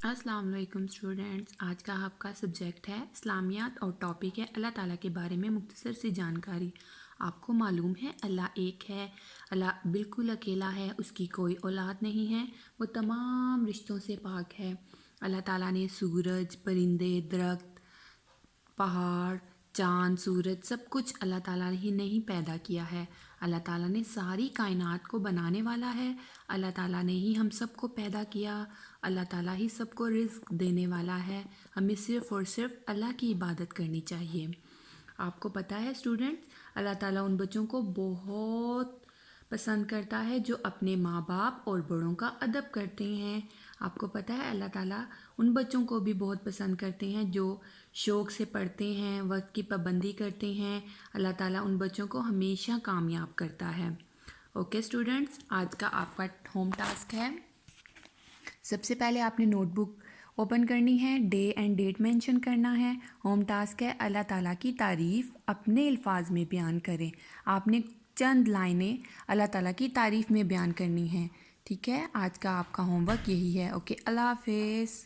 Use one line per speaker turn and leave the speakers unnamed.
अस्सलाम वालेकुम स्टूडेंट्स। आज का आपका सब्जेक्ट है इस्लामियात और टॉपिक है अल्लाह ताला के बारे में मुख्तसर सी जानकारी। आपको मालूम है अल्लाह एक है, अल्लाह बिल्कुल अकेला है, उसकी कोई औलाद नहीं है, वो तमाम रिश्तों से पाक है। अल्लाह ताला ने सूरज, परिंदे, दरख्त, पहाड़, चाँद, सूरज सब कुछ अल्लाह ताला ही ने ही पैदा किया है। अल्लाह ताला ने सारी कायनात को बनाने वाला है। अल्लाह ताला ने ही हम सबको पैदा किया। अल्लाह ताला ही सबको रिज़्क देने वाला है। हमें सिर्फ़ और सिर्फ अल्लाह की इबादत करनी चाहिए। आपको पता है स्टूडेंट्स, अल्लाह ताला उन बच्चों को बहुत पसंद करता है जो अपने माँ बाप और बड़ों का अदब करते हैं। आपको पता है अल्लाह ताला उन बच्चों को भी बहुत पसंद करते हैं जो शौक़ से पढ़ते हैं, वक्त की पाबंदी करते हैं। अल्लाह ताला उन बच्चों को हमेशा कामयाब करता है। ओके स्टूडेंट्स, आज का आपका होम टास्क है, सबसे पहले आपने नोटबुक ओपन करनी है, डे एंड डेट मेंशन करना है। होम टास्क है अल्लाह ताला की तारीफ़ अपने अल्फाज में बयान करें। आपने चंद लाइनें अल्लाह ताला की तारीफ़ में बयान करनी है। ठीक है, आज का आपका होमवर्क यही है। ओके, अल्लाह हाफिज़।